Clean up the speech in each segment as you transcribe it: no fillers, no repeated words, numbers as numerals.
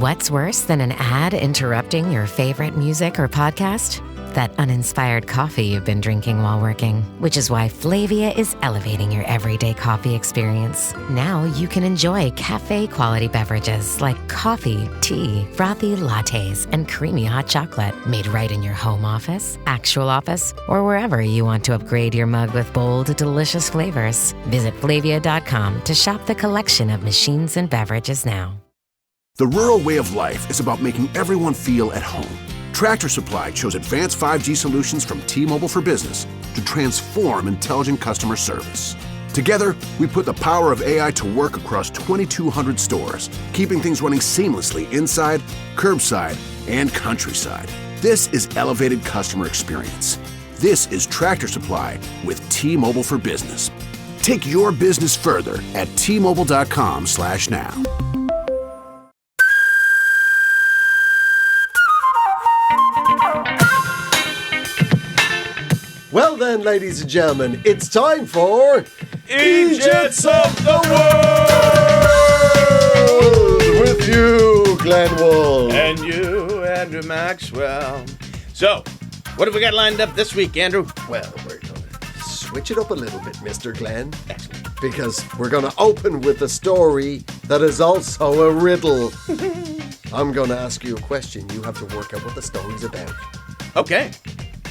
What's worse than an ad interrupting your favorite music or podcast? That uninspired coffee you've been drinking while working, which is why Flavia is elevating your everyday coffee experience. Now you can enjoy cafe-quality beverages like coffee, tea, frothy lattes, and creamy hot chocolate made right in your home office, actual office, or wherever you want to upgrade your mug with bold, delicious flavors. Visit Flavia.com to shop the collection of machines and beverages now. The rural way of life is about making everyone feel at home. Tractor Supply chose advanced 5G solutions from T-Mobile for Business to transform intelligent customer service. Together, we put the power of AI to work across 2,200 stores, keeping things running seamlessly inside, curbside, and countryside. This is elevated customer experience. This is Tractor Supply with T-Mobile for Business. Take your business further at T-Mobile.com/now. Well then, ladies and gentlemen, it's time for Eejits of the World! With you, Glenn Wool. And you, Andrew Maxwell. So, what have we got lined up this week, Andrew? Well, we're going to switch it up a little bit, Mr. Glenn. Excellent. Because we're going to open with a story that is also a riddle. I'm going to ask you a question. You have to work out what the story's about. Okay,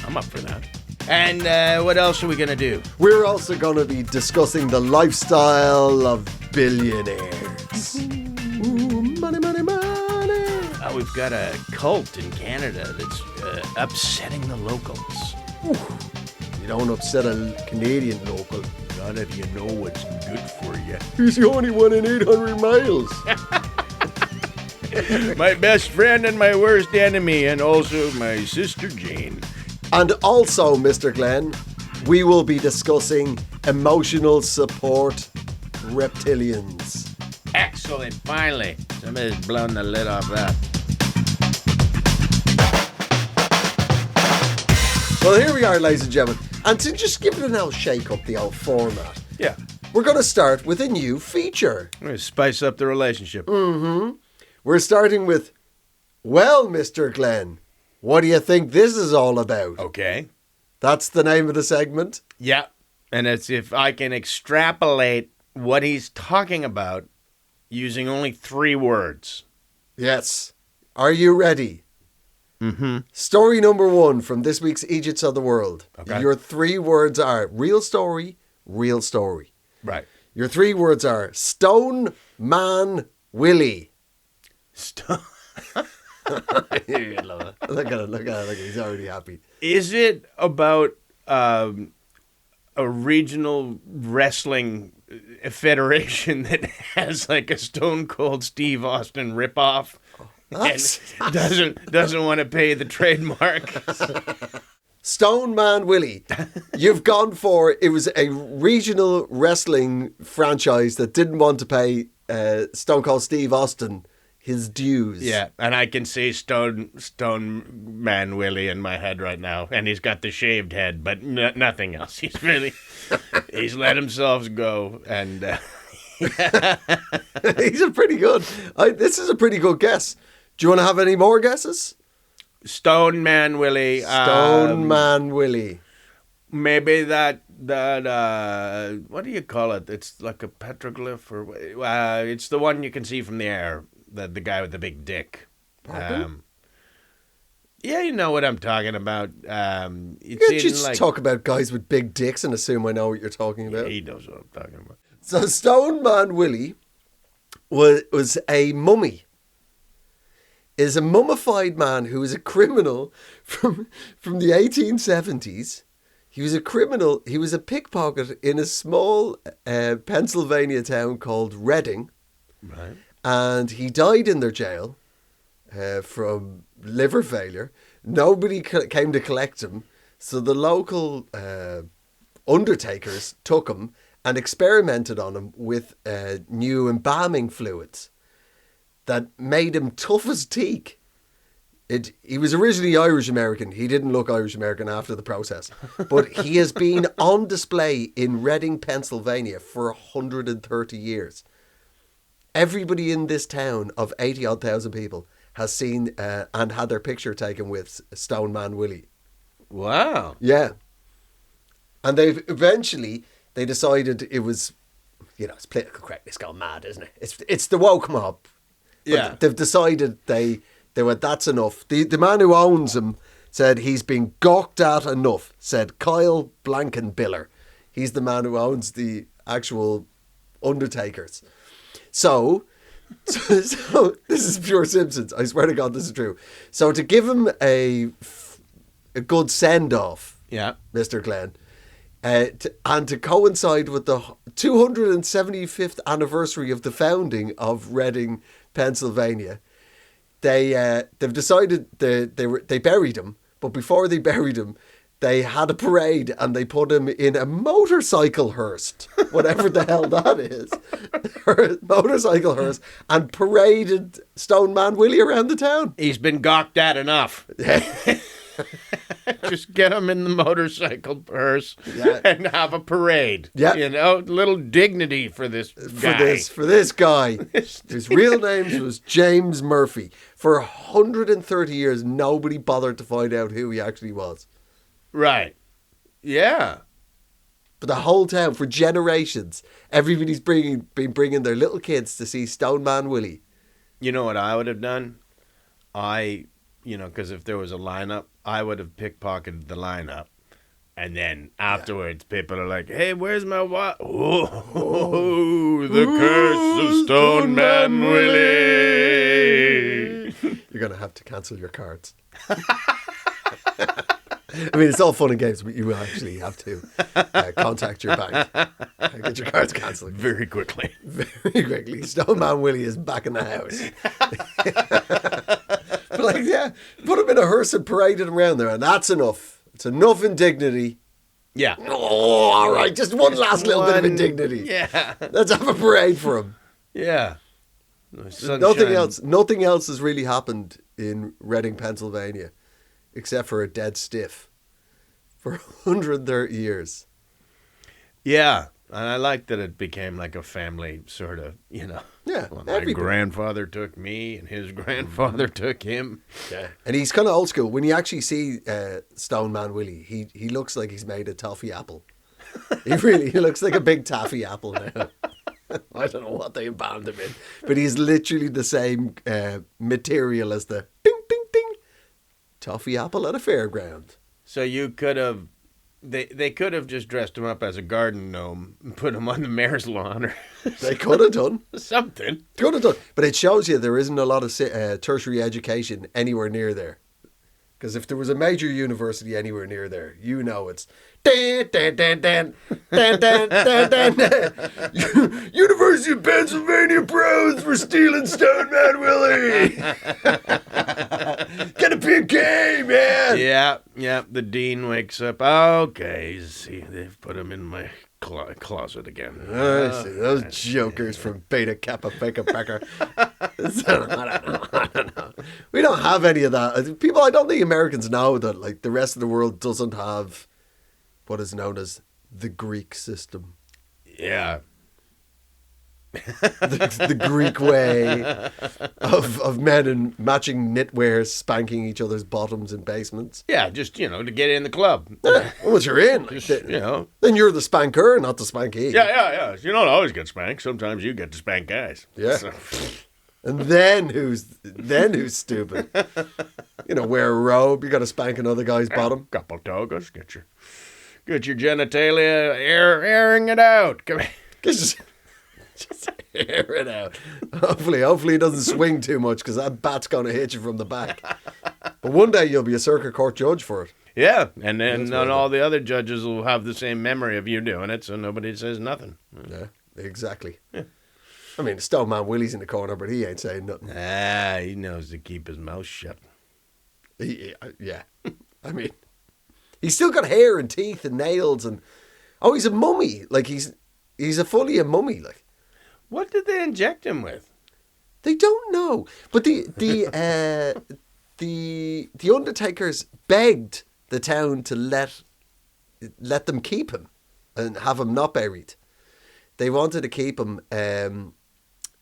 I'm up for that. And what else are we going to do? We're also going to be discussing the lifestyle of billionaires. Ooh, money, money, money. We've got a cult in Canada that's upsetting the locals. Ooh, you don't upset a Canadian local. Not if you know what's good for you. He's the only one in 800 miles. My best friend and my worst enemy, and also my sister Jane. And also, Mr. Glenn, we will be discussing emotional support reptilians. Excellent, finally. Somebody's blown the lid off that. Well, here we are, ladies and gentlemen. And to just give it an old shake up the old format, Yeah. we're going to start with a new feature. We're going to spice up the relationship. We're starting with, well, Mr. Glenn, what do you think this is all about? Okay. That's the name of the segment. Yeah. And it's if I can extrapolate what he's talking about using only 3 words. Yes. Are you ready? Mm-hmm. Story number 1 from this week's Eejits of the World. Okay. Your 3 words are real story, real story. Right. Your 3 words are Stone Man Willie. You love it. Look at it. Look, he's already happy. Is it about a regional wrestling federation that has like a Stone Cold Steve Austin ripoff and doesn't want to pay the trademark? Stone Man Willie. You've gone for, it was a regional wrestling franchise that didn't want to pay Stone Cold Steve Austin his dues. Yeah, and I can see Stone Man Willie in my head right now, and he's got the shaved head, but nothing else. He's he's let himself go, and He's a pretty good. This is a pretty good guess. Do you want to have any more guesses? Stone Man Willie. Stone Man Willie. Maybe that what do you call it? It's like a petroglyph, or it's the one you can see from the air. The guy with the big dick. Pardon? Yeah, you know what I'm talking about. You can't just talk about guys with big dicks and assume I know what you're talking about. Yeah, he knows what I'm talking about. So Stone Man Willie was a mummy. Is a mummified man who was a criminal from the 1870s. He was a criminal. He was a pickpocket in a small Pennsylvania town called Reading. Right. And he died in their jail from liver failure. Nobody came to collect him. So the local undertakers took him and experimented on him with new embalming fluids that made him tough as teak. He was originally Irish-American. He didn't look Irish-American after the process. But he has been on display in Reading, Pennsylvania for 130 years. Everybody in this town of 80-odd thousand people has seen and had their picture taken with Stone Man Willie. Wow. Yeah. And they decided it was, it's political correctness gone mad, isn't it? It's the woke mob. But Yeah. they've decided they went, that's enough. The man who owns him said he's been gawked at enough, said Kyle Blankenbiller. He's the man who owns the actual Undertakers. So this is pure Simpsons. I swear to God, this is true. So to give him a good send-off, Yeah. Mr. Glenn, and to coincide with the 275th anniversary of the founding of Reading, Pennsylvania, they've decided they buried him. But before they buried him, they had a parade and they put him in a motorcycle hearse, whatever the hell that is, motorcycle hearse, and paraded Stone Man Willie around the town. He's been gawked at enough. Just get him in the motorcycle hearse and have a parade. Yeah. Little dignity for this guy. For this guy. His real name was James Murphy. For 130 years, nobody bothered to find out who he actually was. Right. Yeah. But the whole town, for generations, everybody's been bringing their little kids to see Stone Man Willie. You know what I would have done? Because if there was a lineup, I would have pickpocketed the lineup. And then afterwards, people are like, hey, where's my what? Oh, the curse of Stone Man Willie. You're going to have to cancel your cards. I mean, it's all fun and games, but you will actually have to contact your bank and get your cards cancelled. Very quickly. Very quickly. Stone Man Willie is back in the house. But put him in a hearse and paraded him around there, and that's enough. It's enough indignity. Yeah. Oh, all right. Just one last little bit of indignity. Yeah. Let's have a parade for him. Yeah. Nothing else has really happened in Reading, Pennsylvania, except for a dead stiff for 130 years. Yeah. And I like that it became like a family sort of, Yeah. Well, my grandfather took me and his grandfather took him. Yeah. And he's kind of old school. When you actually see Stone Man Willie, he looks like he's made of toffee apple. He looks like a big toffee apple now. I don't know what they embalmed him in. But he's literally the same material as the ding, ding, ding toffee apple at a fairground. So you could have... They could have just dressed him up as a garden gnome and put him on the mayor's lawn or They could have done. something. Could have done. But it shows you there isn't a lot of tertiary education anywhere near there. Because if there was a major university anywhere near there, it's... Dan, dan, dan, dan, dan, dan, dan, dan, dan. University of Pennsylvania pros for stealing Stone Man Willie. Get a PK, man. Yeah. The dean wakes up. Okay, see, they've put him in my closet again. I see. Those jokers from Beta Kappa Peka Peka. I don't know. We don't have any of that. I don't think Americans know that like the rest of the world doesn't have what is known as the Greek system. Yeah. The Greek way of men in matching knitwear spanking each other's bottoms in basements. Yeah, just, to get in the club. Yeah, once you're in, then you're the spanker, not the spankee. Yeah. You don't always get spanked. Sometimes you get to spank guys. Yeah. So. And then who's stupid? Wear a robe, you got to spank another guy's bottom. Couple togas, get your genitalia airing it out. Come here. Just air it out. Hopefully it doesn't swing too much because that bat's going to hit you from the back. But one day you'll be a circuit court judge for it. Yeah, and then all the other judges will have the same memory of you doing it, so nobody says nothing. Yeah, exactly. Yeah. I mean, Stone Man Willie's in the corner, but he ain't saying nothing. He knows to keep his mouth shut. Yeah. I mean, he's still got hair and teeth and nails and... Oh, he's a mummy. Like, he's fully a mummy, like. What did they inject him with? They don't know. But the Undertakers begged the town to let them keep him and have him not buried. They wanted to keep him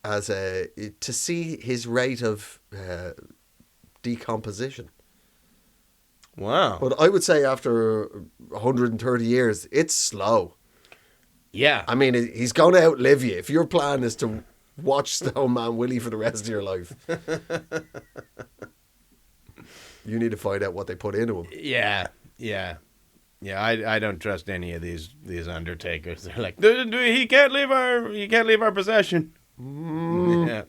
to see his rate of decomposition. Wow. But I would say after 130 years, it's slow. Yeah. I mean, he's going to outlive you. If your plan is to watch Stone Man Willie for the rest of your life, you need to find out what they put into him. Yeah. I don't trust any of these undertakers. They're like, he can't leave our possession. Yeah.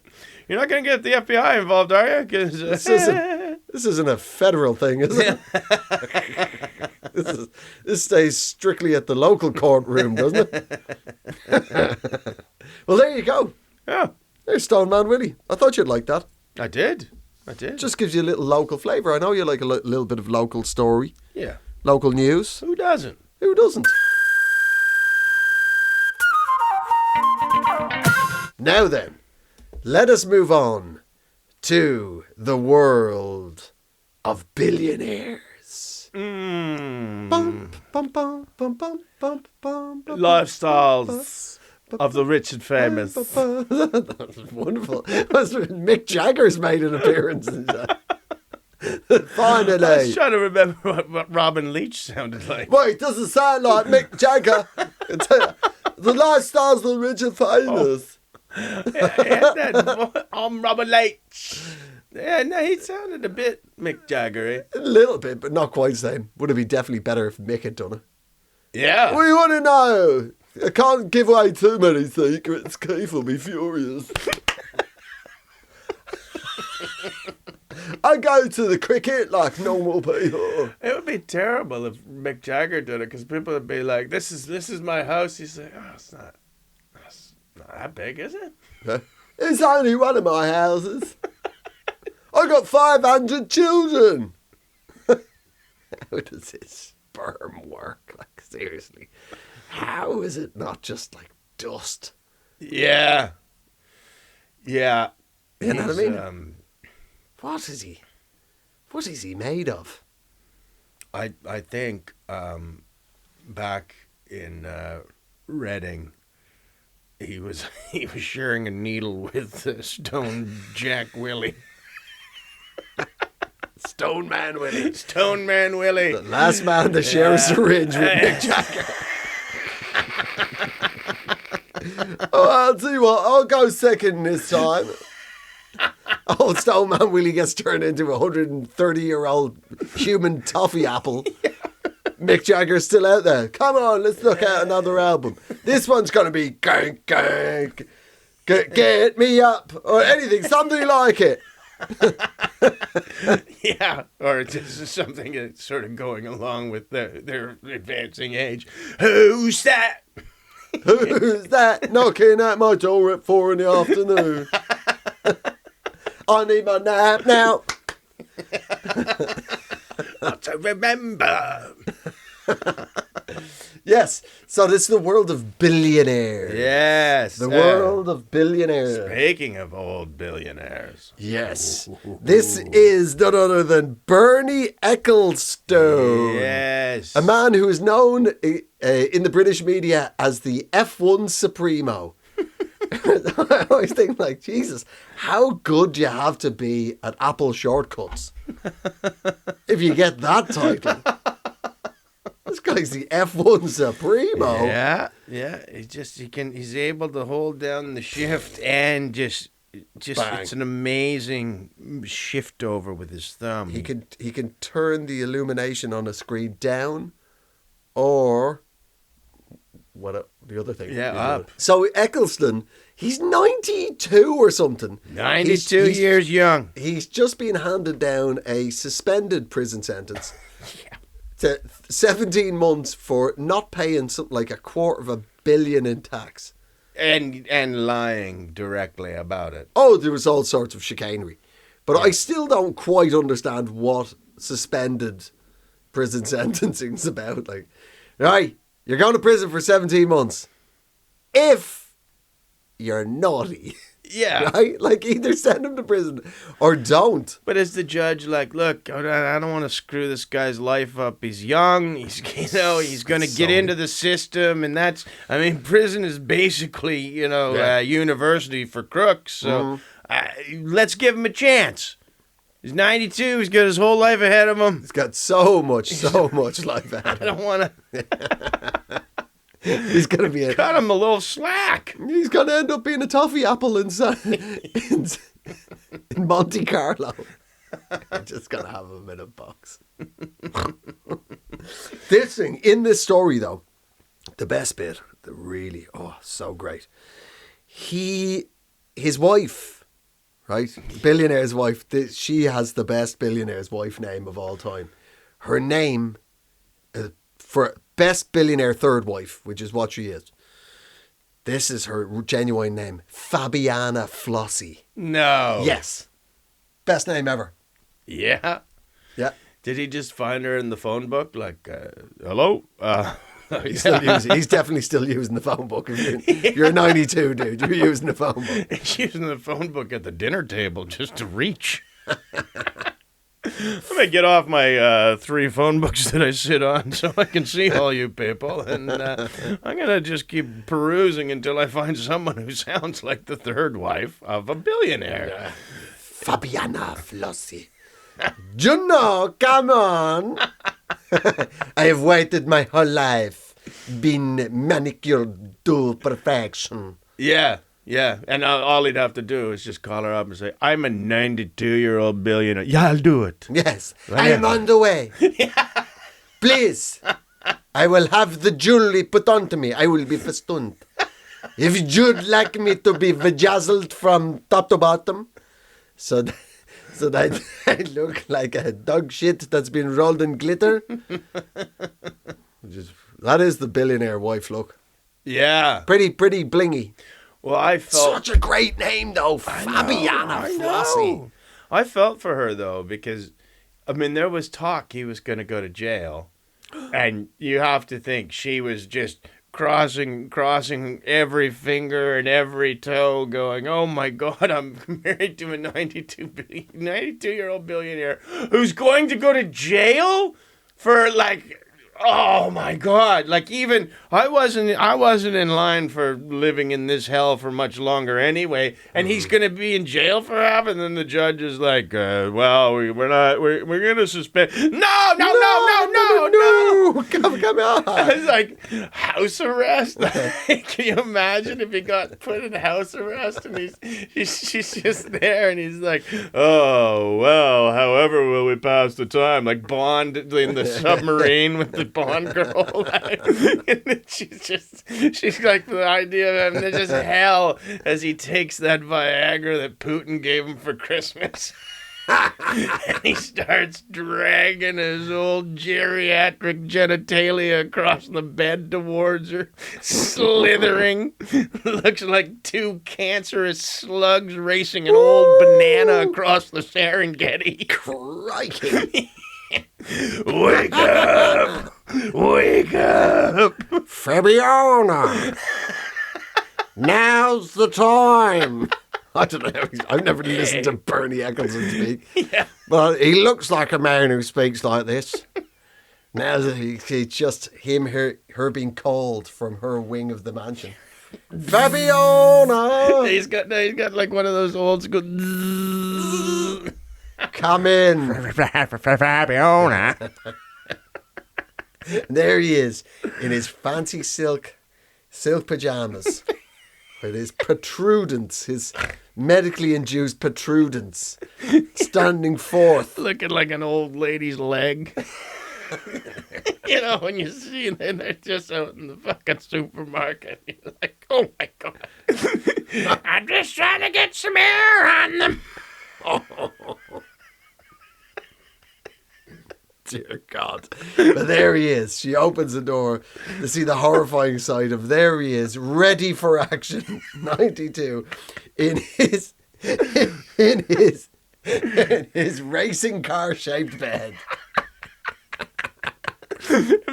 You're not going to get the FBI involved, are you? 'Cause, this isn't a federal thing, is it? This stays strictly at the local courtroom, doesn't it? Well, there you go. Yeah. There's Stone Man Willie. I thought you'd like that. I did. Just gives you a little local flavour. I know you like a little bit of local story. Yeah. Local news. Who doesn't? Who doesn't? Now then, let us move on to the world of billionaires. Bum, bum, bum, bum, bum, bum, bum, bum. Lifestyles of the rich and famous. That was wonderful. Mick Jagger's made an appearance. Finally. I was trying to remember what Robin Leach sounded like. Wait, it doesn't sound like Mick Jagger. The lifestyles of the rich and famous. I'm Robin Leach. Yeah, no, he sounded a bit Mick Jagger. A little bit, but not quite the same. Would have been definitely better if Mick had done it. Yeah. What do you want to know? I can't give away too many secrets. Keith will be furious. I go to the cricket like normal people. It would be terrible if Mick Jagger did it, because people would be like, "This is my house." He's like, "Oh, it's not that big, is it?" It's only one of my houses. I got 500 children. How does his sperm work? Like, seriously, how is it not just like dust? Yeah. Yeah. You know what I mean? What is he made of? I think back in Reading, he was sharing a needle with Stone Jack Willie. Stone Man Willie. Stone Man Willie. The last man to share a syringe with Mick Jagger. Oh, I'll tell you what, I'll go second this time. Old Stone Man Willie gets turned into a 130-year-old human toffee apple. Yeah. Mick Jagger's still out there. Come on, let's look at another album. This one's going to be gang, gang, get me up, or anything, something like it. Yeah, or just something that's sort of going along with their advancing age. Who's that? Who's that knocking at my door at 4 in the afternoon? I need my nap now. Not to remember. Yes, so this is the world of billionaires. Yes. The world of billionaires. Speaking of old billionaires. Yes. This is none other than Bernie Ecclestone. Yes. A man who is known in the British media as the F1 Supremo. I always think, like, Jesus, how good do you have to be at Apple shortcuts if you get that title? This guy's the F1 Supremo. Yeah. He's able to hold down the shift and just Bang. It's an amazing shift over with his thumb. He can turn the illumination on a screen down, or the other thing. Yeah, up. So Ecclestone, he's 92 or something. 92 years young. He's just been handed down a suspended prison sentence. To 17 months for not paying something like $250 million in tax. And lying directly about it. Oh, there was all sorts of chicanery. But I still don't quite understand what suspended prison sentencing's about. Like, right, you're going to prison for 17 months. If you're naughty. Yeah. Right? Like, either send him to prison or don't. But is the judge like, look, I don't want to screw this guy's life up. He's young. He's going to get into the system, and prison is basically, university for crooks. So let's give him a chance. He's 92. He's got his whole life ahead of him. He's got so much life ahead of him. I don't want to. He's going to be cut him a little slack. He's going to end up being a toffee apple in Monte Carlo. I'm just going to have him in a box. This thing, in this story though, the best bit, so great. His wife, right? Billionaire's wife, she has the best billionaire's wife name of all time. Her name, for best billionaire third wife, which is what she is. This is her genuine name. Fabiana Flossie. No. Yes. Best name ever. Yeah. Yeah. Did he just find her in the phone book? Like, hello? He's definitely still using the phone book. You're 92, dude. You're using the phone book. He's using the phone book at the dinner table just to reach. I'm going to get off my 3 phone books that I sit on so I can see all you people. And I'm going to just keep perusing until I find someone who sounds like the third wife of a billionaire. Fabiana Flossie. Juno, come on. I have waited my whole life. Been manicured to perfection. Yeah. Yeah, and all he'd have to do is just call her up and say, I'm a 92-year-old billionaire. Yeah, I'll do it. Yes, I am on the way. Please, I will have the jewelry put onto me. I will be festooned. If you'd like me to be bedazzled from top to bottom, so that I look like a dog shit that's been rolled in glitter. That is the billionaire wife look. Yeah. Pretty blingy. Well, I felt... Such a great name, though. Fabiana Flossie. I felt for her, though, because, there was talk he was going to go to jail. And you have to think she was just crossing every finger and every toe going, oh, my God, I'm married to a 92-year-old billionaire who's going to go to jail for, like... Oh my God! Like, even I wasn't in line for living in this hell for much longer anyway, and he's gonna be in jail for half. And then the judge is like, "Well, we're gonna suspend." No! Come on! It's like house arrest. Can you imagine if he got put in house arrest and she's just there and he's like, "Oh well, however will we pass the time?" Like Bond in the submarine with the Bond girl. And she's like the idea of him just hell as he takes that Viagra that Putin gave him for Christmas. And he starts dragging his old geriatric genitalia across the bed towards her, slithering. Looks like 2 cancerous slugs racing an old banana across the Serengeti. Crikey. Wake up! Wake up! Fabiana! Now's the time! I don't know. I've never listened to Bernie Eccleston speak. Yeah. But he looks like a man who speaks like this. Now it's just her being called from her wing of the mansion. Fabiana! He's got like one of those old school... Come in. Fabiana. There he is in his fancy silk pajamas. With his protrudence, his medically induced protrudence, standing forth. Looking like an old lady's leg. When you see them, they're just out in the fucking supermarket. You're like, oh my God. I'm just trying to get some air on them. Dear God. But there he is. She opens the door to see the horrifying sight of there he is, ready for action, 92, in his racing car shaped bed.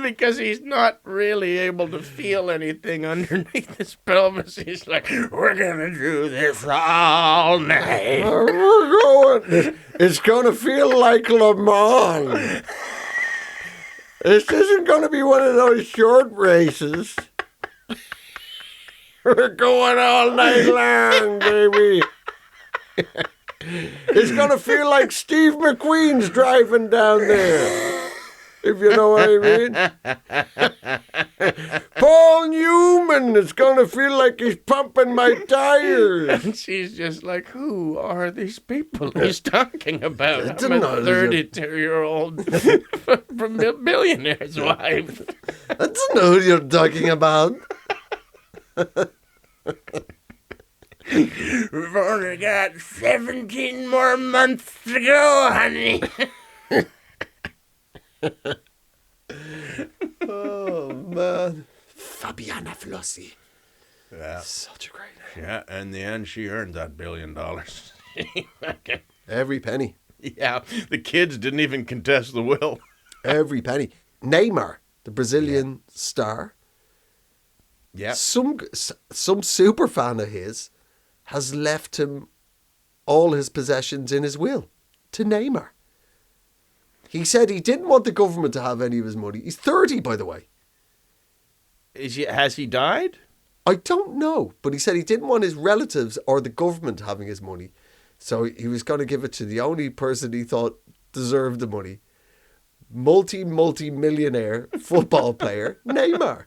Because he's not really able to feel anything underneath his pelvis. He's like, we're gonna do this all night. It's gonna feel like Le Mans. This isn't gonna be one of those short races. We're going all night long, baby. It's gonna feel like Steve McQueen's driving down there. If you know what I mean. Paul Newman is going to feel like he's pumping my tires. And she's just like, who are these people he's talking about? I'm a 32-year-old from a billionaire's wife. I don't know who you're talking about. We've only got 17 more months to go, honey. Oh, man. Fabiana Flossi. Yeah. Such a great name. Yeah, in the end, she earned that $1 billion. Every penny. Yeah, the kids didn't even contest the will. Every penny. Neymar, the Brazilian star. Yeah. Some super fan of his has left him all his possessions in his will to Neymar. He said he didn't want the government to have any of his money. He's 30, by the way. Has he died? I don't know, but he said he didn't want his relatives or the government having his money. So he was going to give it to the only person he thought deserved the money. Multi-millionaire football player, Neymar.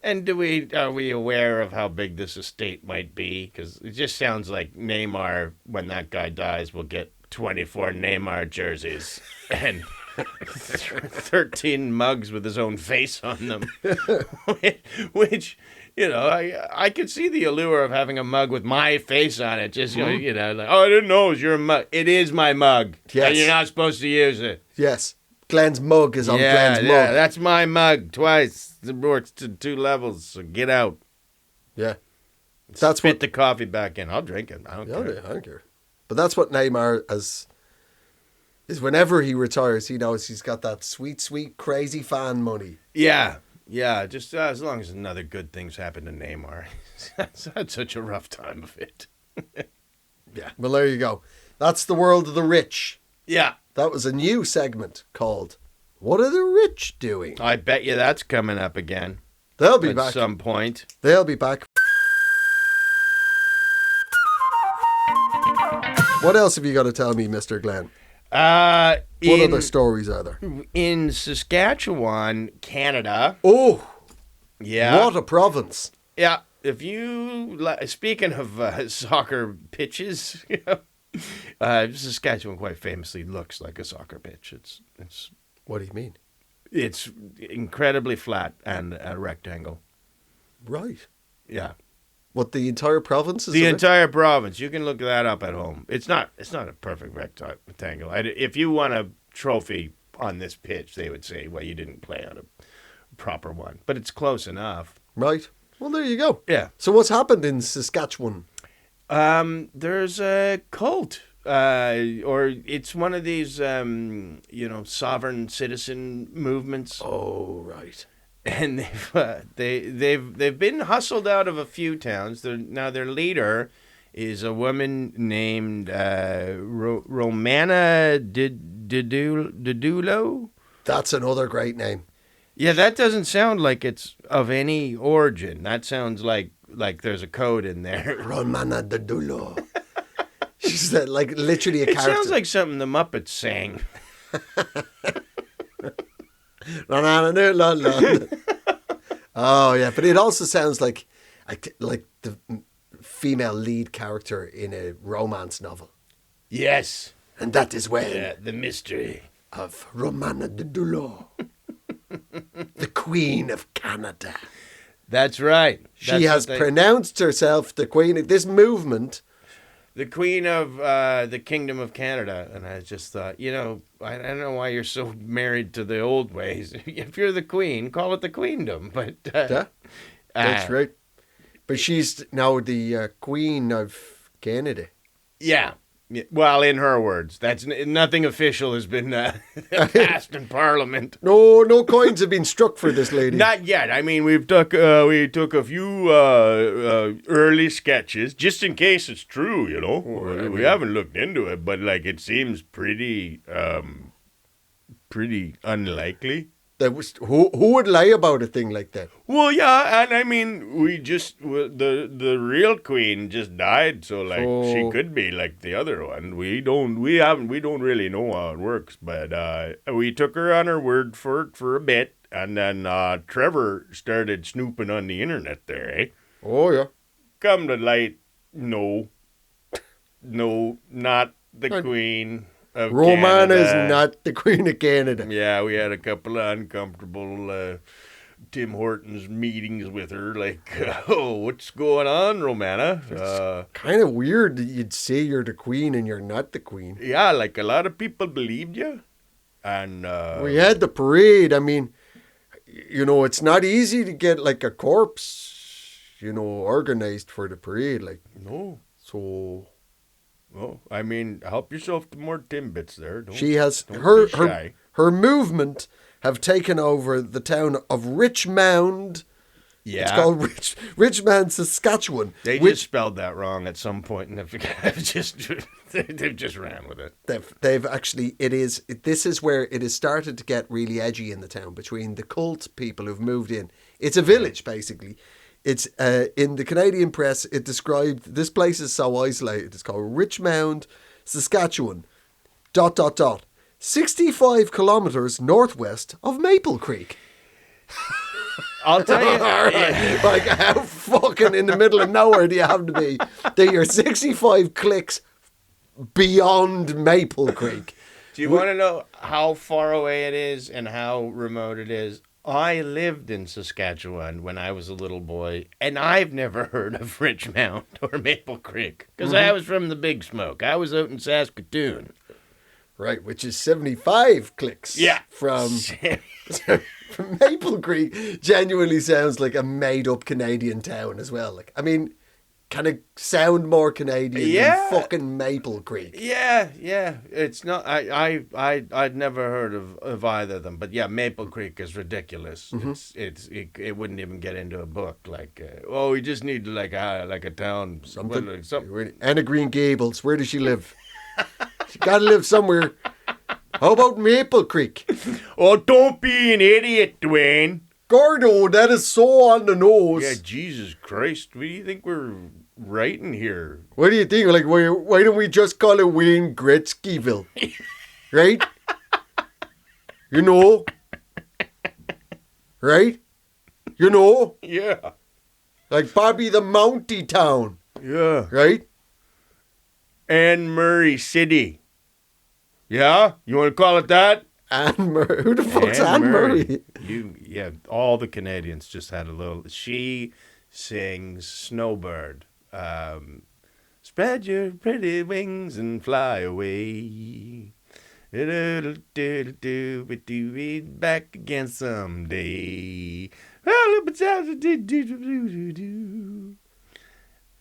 And are we aware of how big this estate might be? Because it just sounds like Neymar, when that guy dies, will get 24 Neymar jerseys and 13 mugs with his own face on them. Which, I could see the allure of having a mug with my face on it. Just, like, I didn't know it was your mug. It is my mug. Yes. And you're not supposed to use it. Yes. Glenn's mug is on Glenn's mug. Yeah, that's my mug twice. It works to 2 levels, so get out. Yeah. Spit the coffee back in. I'll drink it. I don't care. I don't care. But that's what Neymar is whenever he retires, he knows he's got that sweet, sweet, crazy fan money. Yeah. Just as long as another good things happen to Neymar. That's had such a rough time of it. Yeah. Well, there you go. That's the world of the rich. Yeah. That was a new segment called What Are the Rich Doing? I bet you that's coming up again. They'll be back. At some point. They'll be back. What else have you got to tell me, Mr. Glenn? What other stories are there? In Saskatchewan, Canada. Oh, yeah. What a province. Yeah. If you, speaking of soccer pitches, Saskatchewan quite famously looks like a soccer pitch. It's. What do you mean? It's incredibly flat and a rectangle. Right. Yeah. What, the entire province is? The entire province. You can look that up at home. It's not a perfect rectangle. If you won a trophy on this pitch, they would say, well, you didn't play on a proper one. But it's close enough. Right. Well, there you go. Yeah. So what's happened in Saskatchewan? There's a cult. Or it's one of these, sovereign citizen movements. Oh, right. And they've been hustled out of a few towns. Their leader is a woman named Romana Didulo. That's another great name. Yeah, that doesn't sound like it's of any origin. That sounds like there's a code in there. Romana Didulo. She's like literally a character. It sounds like something the Muppets sang. Oh yeah, but it also sounds like the female lead character in a romance novel. Yes, and that is when the mystery of Romana Didulo, the Queen of Canada. That's right. She has pronounced herself the Queen of this movement. The Queen of the Kingdom of Canada. And I just thought, I don't know why you're so married to the old ways. If you're the Queen, call it the Queendom. But that's right. But she's now the Queen of Canada. Yeah. Yeah, well, in her words, that's nothing official has been passed in Parliament. No coins have been struck for this lady. Not yet. I mean, we took a few early sketches just in case it's true. You know, we haven't looked into it, but like it seems pretty unlikely. That was who would lie about a thing like that? Well, yeah, and I mean, the real queen just died, so like she could be like the other one. We don't really know how it works, but we took her on her word for it for a bit, and then Trevor started snooping on the internet there, eh? Oh yeah. Come to light, no, not the queen. Romana is not the Queen of Canada. Yeah, we had a couple of uncomfortable Tim Hortons meetings with her. Like, what's going on, Romana? It's kind of weird that you'd say you're the Queen and you're not the Queen. Yeah, like a lot of people believed you. And we had the parade. I mean, it's not easy to get like a corpse, organized for the parade. Like, no. So... Well, I mean, help yourself to more Timbits there. She has her movement have taken over the town of Richmond. Yeah, it's called Richmond, Saskatchewan. They just spelled that wrong at some point, and they've just ran with it. They've actually this is where it has started to get really edgy in the town between the cult people who've moved in. It's a village basically. It's in the Canadian press. It described this place is so isolated. It's called Richmond, Saskatchewan. ... 65 kilometers northwest of Maple Creek. I'll tell you, right. Like how fucking in the middle of nowhere do you have to be that you're 65 clicks beyond Maple Creek? Do you want to know how far away it is and how remote it is? I lived in Saskatchewan when I was a little boy, and I've never heard of Richmond or Maple Creek because I was from the Big Smoke. I was out in Saskatoon. Right, which is 75 clicks. Yeah. From Maple Creek. Genuinely sounds like a made-up Canadian town as well. Like, I mean, kind of sound more Canadian than fucking Maple Creek. Yeah. It's not. I'd never heard of either of them. But yeah, Maple Creek is ridiculous. Mm-hmm. It wouldn't even get into a book. Like, we just need like a town. Something. Anna Green Gables. Where does she live? She got to live somewhere. How about Maple Creek? Oh, don't be an idiot, Dwayne. Gordo, that is so on the nose. Yeah, Jesus Christ. What do you think we're writing here? What do you think? Like, why don't we just call it Wayne Gretzkyville? Right? Right? Yeah. Like Bobby the Mountie Town. Yeah. Right? Anne Murray City. Yeah? You want to call it that? Anne Murray. Who the fuck's Anne Murray? All the Canadians just had a little. She sings Snowbird. Spread your pretty wings and fly away. Be back again someday.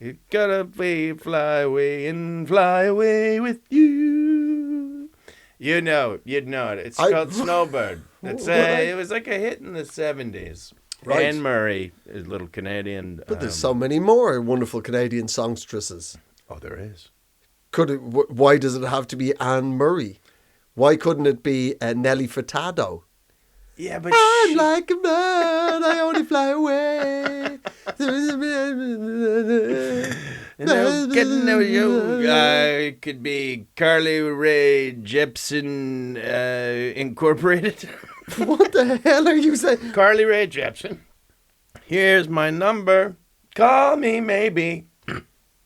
You gotta fly away and fly away with you. You'd know it. It's called Snowbird. It was like a hit in the 70s. Right. Anne Murray, a little Canadian. But there's so many more wonderful Canadian songstresses. Oh, there is. Why does it have to be Anne Murray? Why couldn't it be Nelly Furtado? Yeah, but I'm like a bird, I only fly away. It could be Carly Rae Jepsen Incorporated. What the hell are you saying? Carly Rae Jepsen. Here's my number. Call me maybe.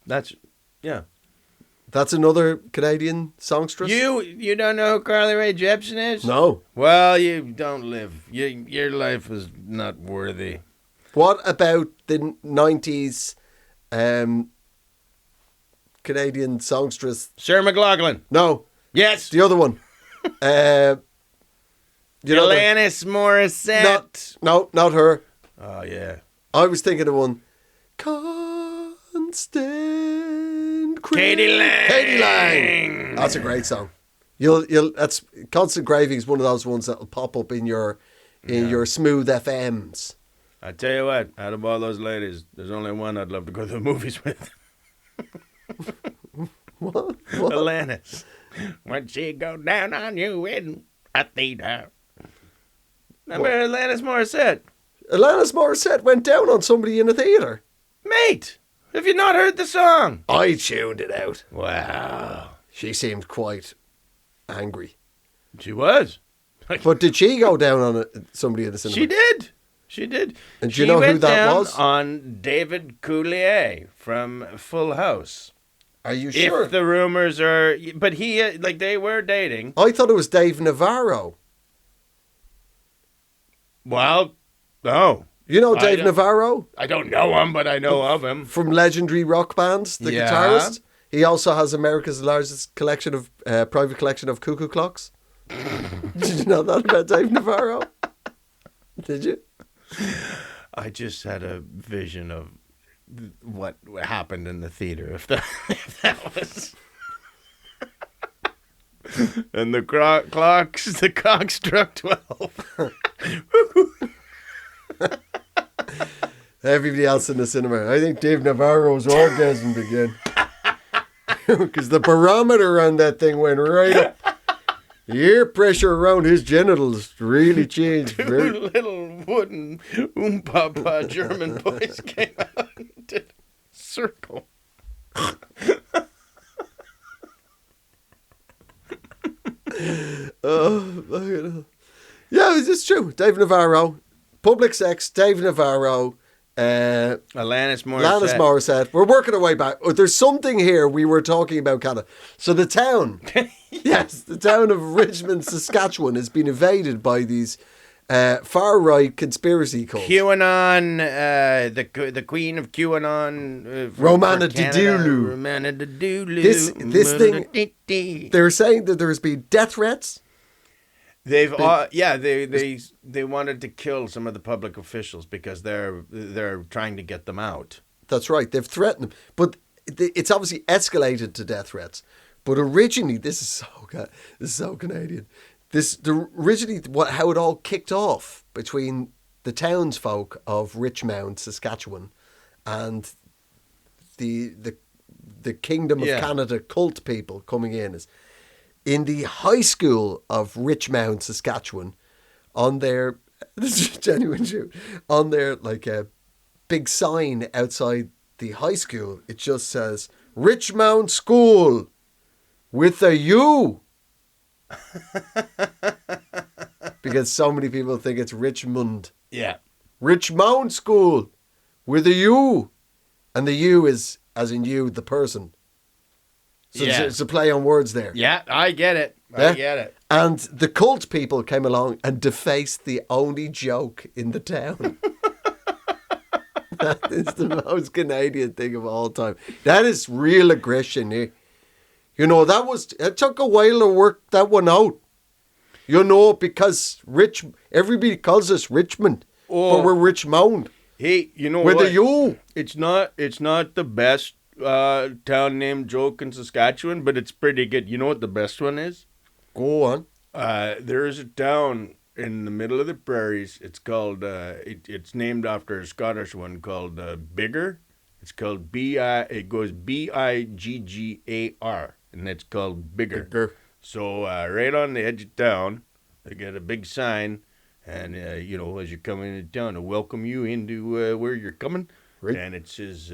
That's another Canadian songstress? You don't know who Carly Rae Jepsen is? No. Well, you don't live. Your life is not worthy. What about the 90s Canadian songstress? Sarah McLachlan. No. Yes. The other one. Alanis Morissette. No, not her. Oh, yeah. I was thinking of one. Constant Katie Lang. Katie Lang. That's a great song. That's Constant Craving is one of those ones that'll pop up in your smooth FMs. I tell you what, out of all those ladies, there's only one I'd love to go to the movies with. What? Alanis. When she go down on you in a theater. Remember Alanis Morissette? Alanis Morissette went down on somebody in a theatre. Mate, have you not heard the song? I tuned it out. Wow. She seemed quite angry. She was. But did she go down on somebody in the cinema? She did. She did. And do you know who that down was? On David Coulier from Full House. Are you sure? If the rumors are... But he, they were dating. I thought it was Dave Navarro. Well, no. You know Dave Navarro? I don't know him, but I know of him. From legendary rock bands, the guitarist. He also has America's largest collection of private collection of cuckoo clocks. Did you know that about Dave Navarro? Did you? I just had a vision of what happened in the theater if that was. And the clock struck 12. Everybody else in the cinema. I think Dave Navarro's orgasm began. Because the barometer on that thing went right up. The air pressure around his genitals really changed. Two little wooden Papa German boys came out and did a circle. Oh, yeah, it's true. Dave Navarro, Public Sex, Dave Navarro, Alanis Morissette. We're working our way back. Oh, there's something here we were talking about, Canada. So the town, yes, the town of Richmond, Saskatchewan has been invaded by these far-right conspiracy cults. QAnon, the queen of QAnon. Romana Didoulou. Romana Didoulou. This thing, they're saying that there's been death threats. They wanted to kill some of the public officials because they're trying to get them out. That's right. They've threatened them, but it's obviously escalated to death threats. But originally, this is so Canadian. Originally how it all kicked off between the townsfolk of Richmond, Saskatchewan, and the Kingdom of Canada cult people coming in is. In the high school of Richmond, Saskatchewan, on their, this is genuine shoot, on their a big sign outside the high school, it just says, Richmond School with a U. Because so many people think it's Richmond. Yeah. Richmond School with a U. And the U is, as in you, the person. So it's a play on words there. Yeah, I get it. I get it. And the cult people came along and defaced the only joke in the town. That is the most Canadian thing of all time. That is real aggression here. You know, it took a while to work that one out. You know, because everybody calls us Richmond, but we're Richmond. Hey, you know what? With a U. It's not the best town name joke in Saskatchewan, but it's pretty good. You know what the best one is? Go on. There is a town in the middle of the prairies. It's called. It's named after a Scottish one called Biggar. It's called It goes Biggar, and it's called Biggar. So right on the edge of town, they got a big sign, and as you're coming into town, to welcome you into where you're coming. Right. And it says,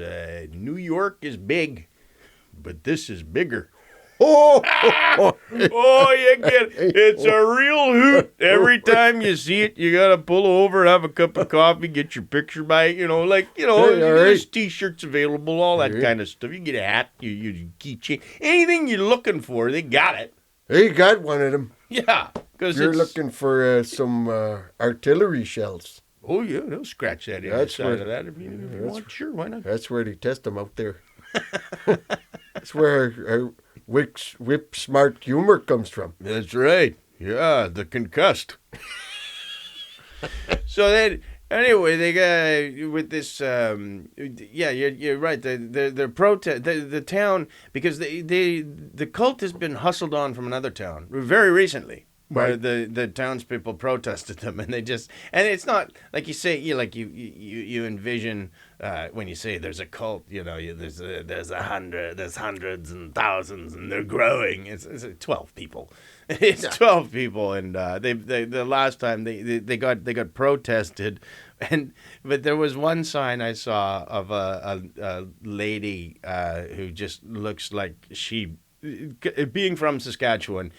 New York is big, but this is bigger. Oh, you get it. It's a real hoot. Every time you see it, you got to pull over, have a cup of coffee, get your picture by it. There's T-shirts available, all that kind of stuff. You get a hat, you keychain. Anything you're looking for, they got it. Hey, you got one of them. Yeah. You're looking for some artillery shells. Oh, yeah, they'll scratch that inside of that if you want. Sure, why not? That's where they test them out there. That's where whip smart humor comes from. That's right. Yeah, the concussed. So then Anyway, they got with this. Yeah, you're right. The protest, the town, because the cult has been hustled on from another town very recently, where Right. the townspeople protested them, and it's not like you say, you envision when you say there's a cult, there's hundreds and thousands, and they're growing. It's 12 people. It's 12 people, and they the last time they got protested, but there was one sign I saw of a lady who just looks like she, being from Saskatchewan.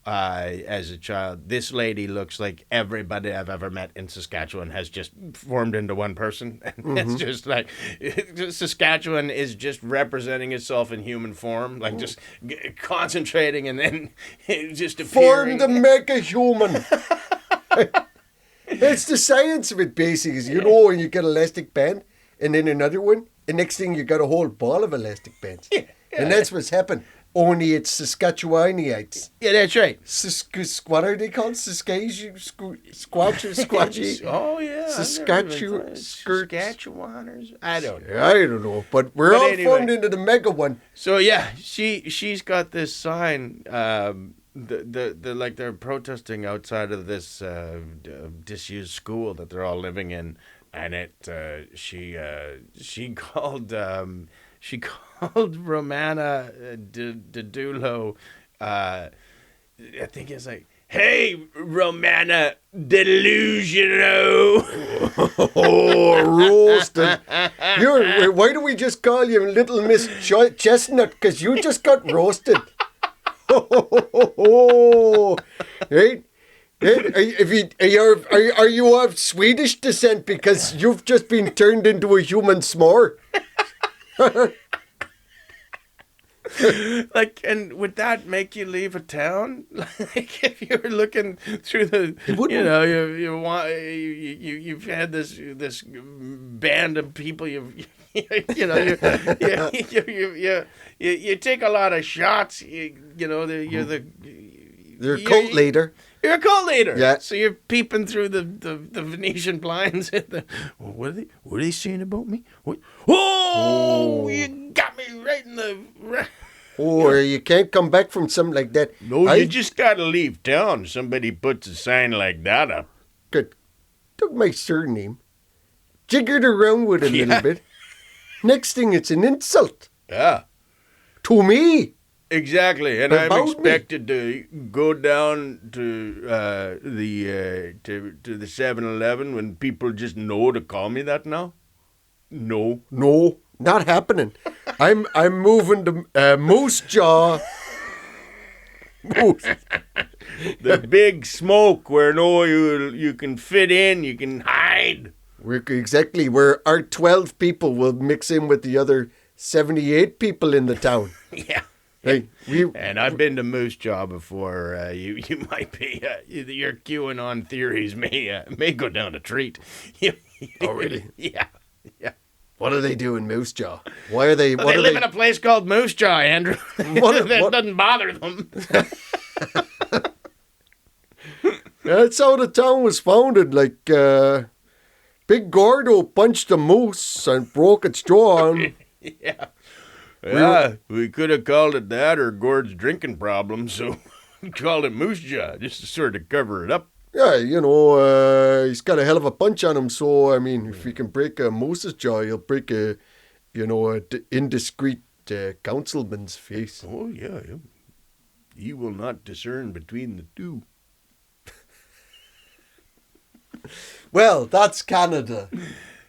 As a child, this lady looks like everybody I've ever met in Saskatchewan has just formed into one person. And it's just like Saskatchewan is just representing itself in human form, like just concentrating and then just appearing. Form the mega human. It's the science of it, basically. Is, when you get elastic band and then another one, and next thing you got a whole ball of elastic bands. Yeah. And that's what's happened. Only it's Saskatchewanites. Yeah, that's right. What are they called? Squatchy? Oh, yeah. Saskatchewaners? I don't know. I don't know. But we're all anyway, formed into the mega one. So, yeah, she's got this sign. Like they're protesting outside of this disused school that they're all living in. And she called Romana Didulo, I think it's like, "Hey, Romana Delusiono." Oh, roasted. Why do we just call you Little Miss Chestnut? Because you just got roasted. Right? Are you of Swedish descent because you've just been turned into a human s'more? Like, and would that make you leave a town? Like, if you were looking through you've had this band of people, you take a lot of shots. You're a cult leader. You're a cult leader. Yeah. So you're peeping through the Venetian blinds at what are they saying about me? What? Oh, you got me right in the. Or you can't come back from something like that. No, you just gotta leave town. Somebody puts a sign like that up. Good. Took my surname, jiggered around with it a little bit. Next thing, it's an insult. Yeah. To me. Exactly, and About I'm expected to go down to the 7-Eleven when people just know to call me that now. No, not happening. I'm moving to Moose Jaw. The big smoke where you can fit in, you can hide. Exactly, where our 12 people will mix in with the other 78 people in the town. Yeah. Hey, and I've been to Moose Jaw before. You might be your QAnon theories may go down a treat. Oh, really? Yeah. What do they do in Moose Jaw? Why are they? Well, they live in a place called Moose Jaw, Andrew. That doesn't bother them. That's how the town was founded. Like Big Gordo punched a moose and broke its jaw. Yeah. Yeah, we could have called it that or Gord's drinking problem, so we called it Moose Jaw just to sort of cover it up. Yeah, he's got a hell of a punch on him. So, I mean, if he can break a moose's jaw, he'll break a indiscreet councilman's face. Oh, yeah. He will not discern between the two. Well, that's Canada.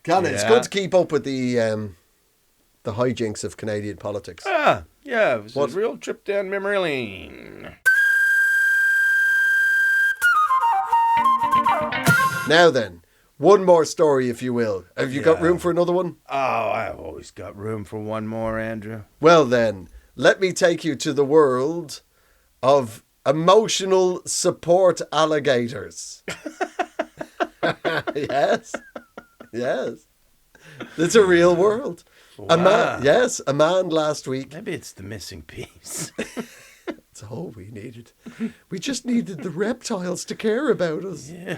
Yeah. It's good to keep up with the hijinks of Canadian politics. Yeah, it was a real trip down memory lane. Now then, one more story, if you will. Have you got room for another one? Oh, I've always got room for one more, Andrew. Well then, let me take you to the world of emotional support alligators. Yes. It's a real world. Wow. A man last week. Maybe it's the missing piece. That's all we needed. We just needed the reptiles to care about us. Yeah.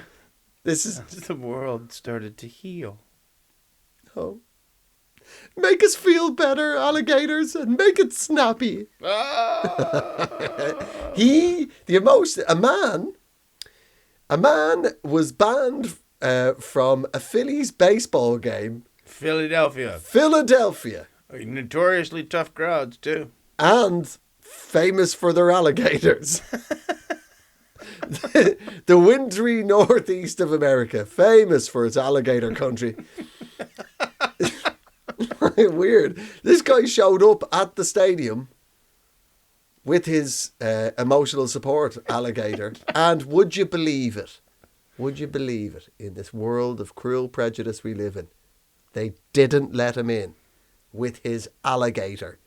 This is The world started to heal. oh. Make us feel better, alligators, and make it snappy. A man was banned from a Phillies baseball game. Philadelphia. Notoriously tough crowds, too. And famous for their alligators. The wintry northeast of America, famous for its alligator country. Weird. This guy showed up at the stadium with his emotional support alligator. And would you believe it? Would you believe it? In this world of cruel prejudice we live in, they didn't let him in with his alligator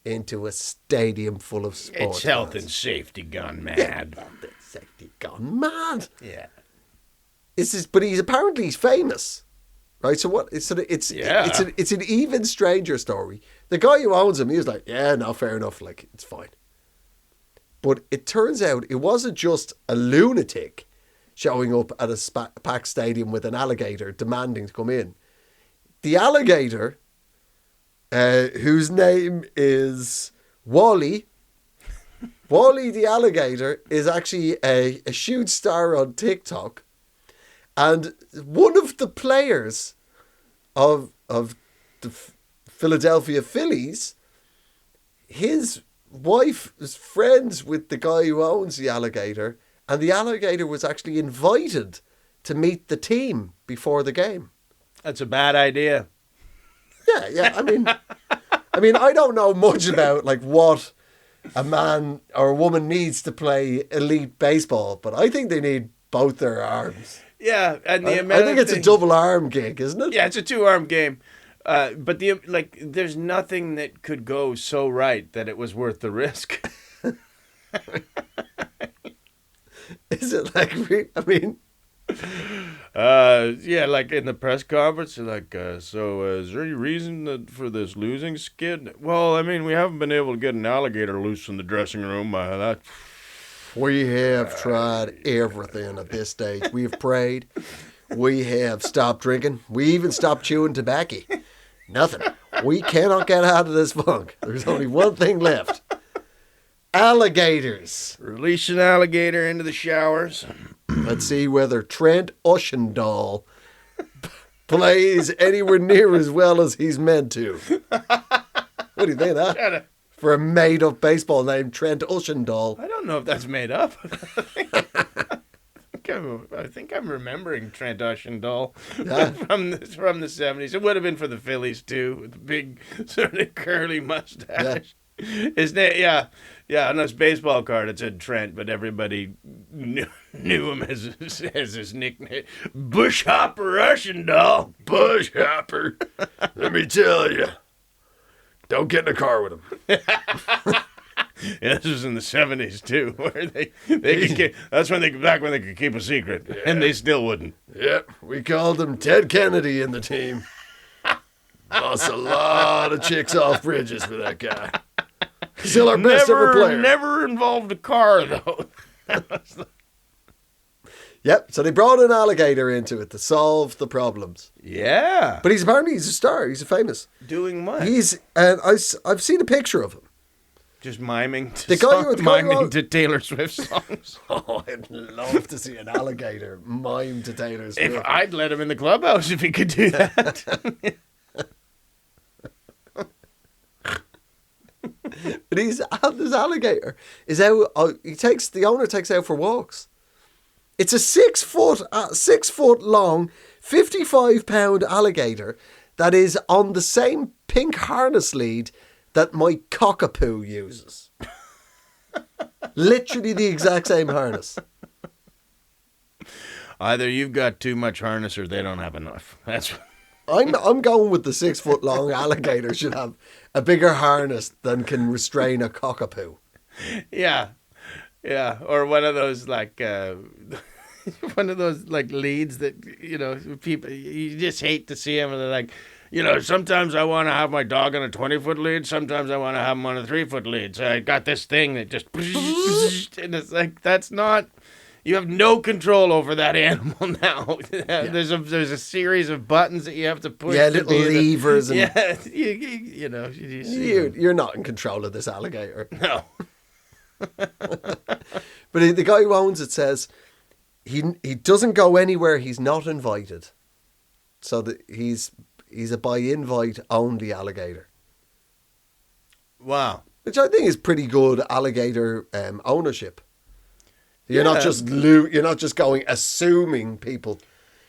into a stadium full of sports. It's health fans. and safety gone mad. Yeah, health and safety gone mad. Yeah. But he's famous. Right, so what? It's an even stranger story. The guy who owns him, he was like, "Yeah, no, fair enough. Like, it's fine." But it turns out it wasn't just a lunatic showing up at a packed stadium with an alligator demanding to come in. The alligator, whose name is Wally. Wally the alligator is actually a huge star on TikTok. And one of the players of the Philadelphia Phillies, his wife is friends with the guy who owns the alligator, and the alligator was actually invited to meet the team before the game. That's a bad idea. Yeah. I mean, I don't know much about like what a man or a woman needs to play elite baseball, but I think they need both their arms. Yeah, and I think it's a double arm gig, isn't it? Yeah, it's a 2-arm game. But there's nothing that could go so right that it was worth the risk. Is it like? I mean, yeah, like in the press conference, like, so is there any reason for this losing skid? Well, I mean, we haven't been able to get an alligator loose in the dressing room. We have tried everything at this stage. We have prayed. We have stopped drinking. We even stopped chewing tobacco. Nothing. We cannot get out of this funk. There's only one thing left. Alligators. Release an alligator into the showers. Let's see whether Trent Ushendall plays anywhere near as well as he's meant to. What do you think of that? For a made-up baseball name, Trent Ushendall. I don't know if that's made up. I think I'm remembering Trent Ushendall from the 70s. It would have been for the Phillies, too, with the big sort of curly mustache. Yeah. His name, on his baseball card it said Trent, but everybody knew him as his nickname. Bushhopper Ushendall. Bushhopper. Let me tell you. Don't get in a car with him. Yeah, this was in the 70s too, where they could keep, that's when back when they could keep a secret, and they still wouldn't. Yep, we called him Ted Kennedy in the team. Lost a lot of chicks off bridges for that guy. Still our best ever player. Never involved a car though. Yep, so they brought an alligator into it to solve the problems. Yeah. But he's a star. He's famous. Doing what? I've seen a picture of him. Just miming to Taylor Swift songs. Oh, I'd love to see an alligator mime to Taylor Swift. If I'd let him in the clubhouse if he could do that. But this alligator is out. The owner takes out for walks. It's a 6 foot long, 55-pound alligator that is on the same pink harness lead that my cockapoo uses. Literally the exact same harness. Either you've got too much harness or they don't have enough. That's. I'm going with the 6 foot long alligator should have a bigger harness than can restrain a cockapoo. Yeah. Yeah, or one of those like leads that people you just hate to see them, and they're like, sometimes I want to have my dog on a 20-foot lead, sometimes I want to have him on a 3-foot lead. So I got this thing that just and it's like that's not, You have no control over that animal now. There's a series of buttons that you have to push. Yeah, little levers. And yeah, you know. you're not in control of this alligator. No. But the guy who owns it says he doesn't go anywhere he's not invited. So that he's a by invite only alligator. Wow. Which I think is pretty good alligator ownership. You're not just going assuming people.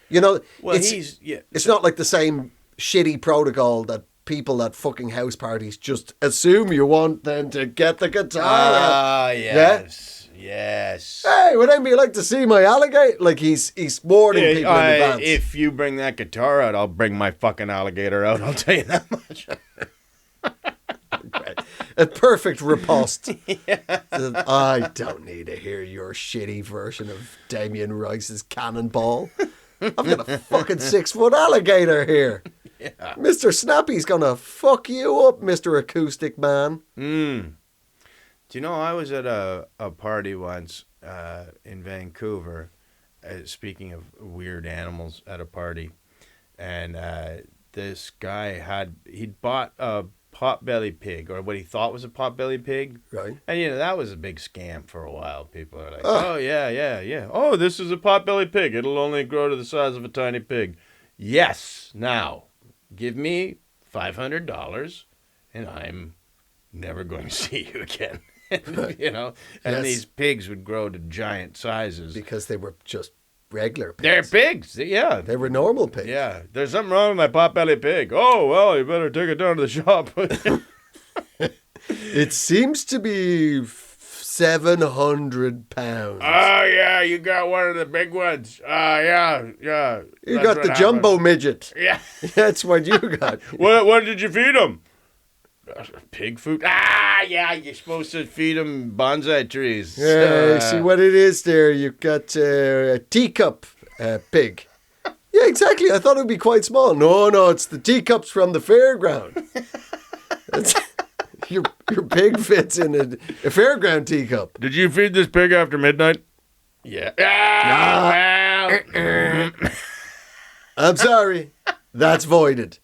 You know, Well, it's not like the same shitty protocol that people at fucking house parties just assume you want them to get the guitar. Ah, yes. Yeah? Yes. Hey, would anybody like to see my alligator? Like he's warning people in advance. If you bring that guitar out, I'll bring my fucking alligator out. I'll tell you that much. A perfect riposte. Yeah. I don't need to hear your shitty version of Damien Rice's Cannonball. I've got a fucking 6-foot alligator here. Yeah. Mr. Snappy's gonna fuck you up, Mr. Acoustic Man. Do you know, I was at a party once in Vancouver, speaking of weird animals at a party, and this guy he'd bought a potbelly pig, or what he thought was a potbelly pig. Right. And, you know, that was a big scam for a while. People are like, oh, yeah. Oh, this is a potbelly pig. It'll only grow to the size of a tiny pig. Yes. Now, give me $500 and I'm never going to see you again. You know? And these pigs would grow to giant sizes. Because they were just regular pigs. They're pigs, yeah. They were normal pigs. Yeah. There's something wrong with my potbelly pig. Oh, well, you better take it down to the shop. It seems to be 700 pounds. Oh, yeah, you got one of the big ones. Yeah. You got the jumbo midget. Yeah. That's what you got. What did you feed him? Pig food? Yeah, you're supposed to feed them bonsai trees. Yeah, see what it is there. You've got a teacup pig. Yeah, exactly. I thought it would be quite small. No, it's the teacups from the fairground. Your pig fits in a fairground teacup. Did you feed this pig after midnight? Yeah. I'm sorry. That's voided.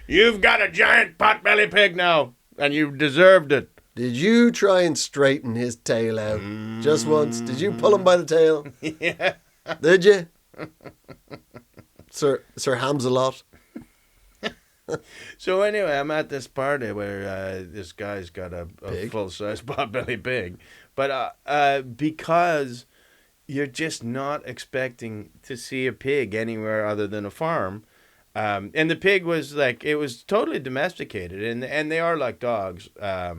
You've got a giant potbelly pig now, and you deserved it. Did you try and straighten his tail out just once? Did you pull him by the tail? Yeah. Did you? Sir Hamsalot? So anyway, I'm at this party where this guy's got a full-size potbelly pig. But because you're just not expecting to see a pig anywhere other than a farm, and the pig was like, it was totally domesticated, and they are like dogs. They're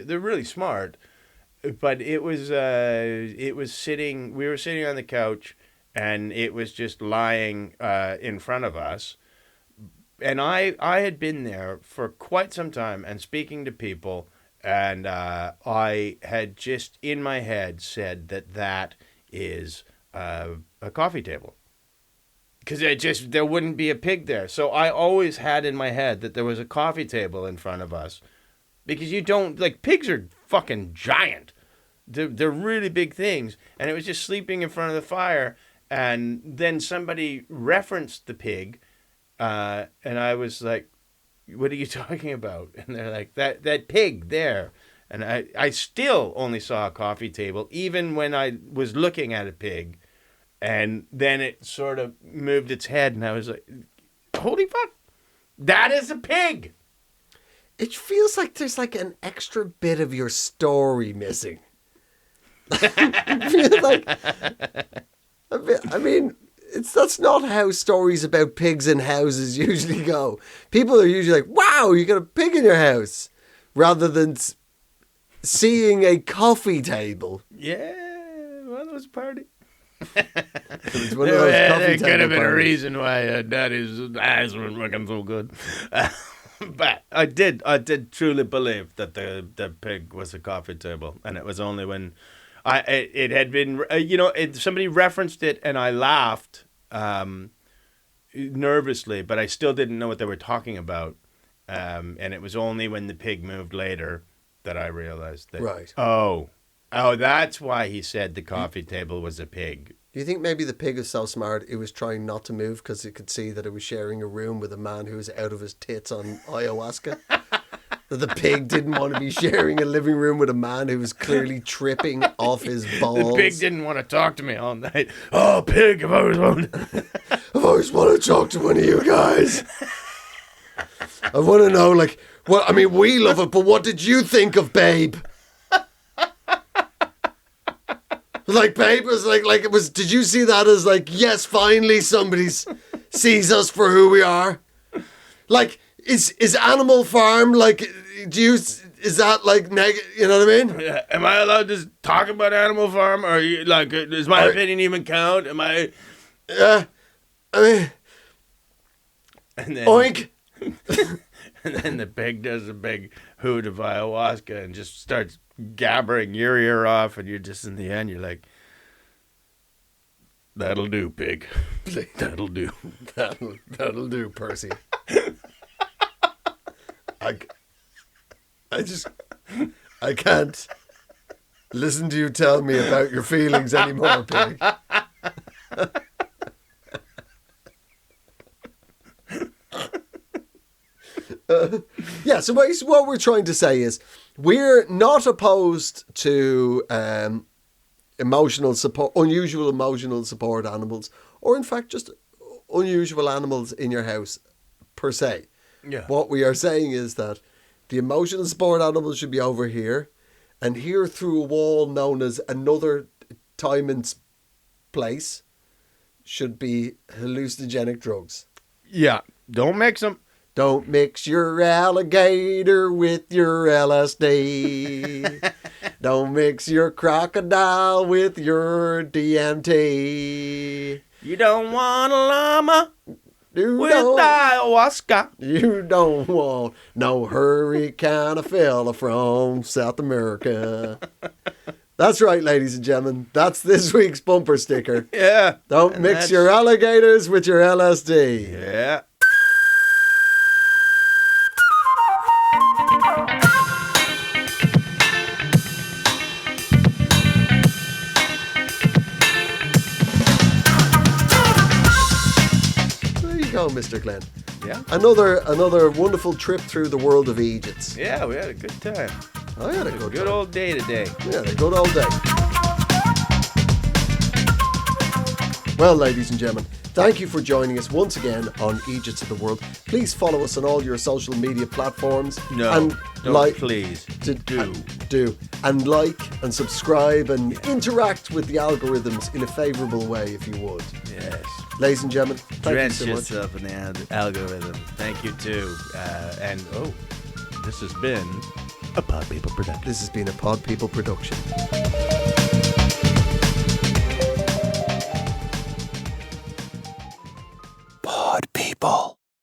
really smart, but we were sitting on the couch, and it was just lying in front of us. And I had been there for quite some time and speaking to people, and I had just in my head said that is a coffee table. Because there wouldn't be a pig there. So I always had in my head that there was a coffee table in front of us. Because you don't, like, pigs are fucking giant. They're really big things. And it was just sleeping in front of the fire. And then somebody referenced the pig. And I was like, what are you talking about? And they're like, that pig there. And I still only saw a coffee table, even when I was looking at a pig. And then it sort of moved its head, and I was like, holy fuck, that is a pig. It feels like there's like an extra bit of your story missing. It feels like, I mean, that's not how stories about pigs in houses usually go. People are usually like, wow, you got a pig in your house, rather than seeing a coffee table. Yeah, well, it was a party. It was there could have been a reason why Daddy's eyes weren't working so good. But I did truly believe that the pig was a coffee table, and it was only when it had been somebody referenced it, and I laughed nervously, but I still didn't know what they were talking about, and it was only when the pig moved later that I realized that. Right. Oh, Oh, that's why he said the coffee table was a pig. Do you think maybe the pig is so smart it was trying not to move because it could see that it was sharing a room with a man who was out of his tits on ayahuasca? That the pig didn't want to be sharing a living room with a man who was clearly tripping off his balls. The pig didn't want to talk to me all night. Oh, pig, I've always wanted... I've always wanted to talk to one of you guys. I want to know, like, well, I mean, we love it, but what did you think of Babe? Like, Babe was like it was, did you see that as like, yes, finally somebody sees us for who we are? Like, is Animal Farm, like, is that like, you know what I mean? Yeah. Am I allowed to talk about Animal Farm? Or are you, like, does my opinion even count? Am I... Yeah, I mean... And then, oink! And then the pig does a big hoot of ayahuasca and just starts gabbering your ear off, and you're just in the end, you're like, that'll do, pig. That'll do. That'll do, Percy. I can't listen to you tell me about your feelings anymore, pig. Yeah, so what we're trying to say is we're not opposed to emotional support, unusual emotional support animals, or in fact just unusual animals in your house per se. Yeah. What we are saying is that the emotional support animals should be over here, and here through a wall known as another time and place should be hallucinogenic drugs. Yeah, don't mix them. Don't mix your alligator with your LSD. Don't mix your crocodile with your DMT. You don't want a llama with ayahuasca. You don't want no hurricane fella from South America. That's right, ladies and gentlemen. That's this week's bumper sticker. Yeah. Don't mix your alligators with your LSD. Yeah. Mr. Glenn. Yeah. Another wonderful trip through the world of Eejits. Yeah, we had a good time. I had a good old day today. Yeah, a good old day. Well, ladies and gentlemen, thank you for joining us once again on Eejits of the World. Please follow us on all your social media platforms. No, and please. Do. And like and subscribe and interact with the algorithms in a favourable way if you would. Yes. Ladies and gentlemen, thank Drench you so much. yourself in the algorithm. Thank you too. This has been a Pod People production. This has been a Pod People production.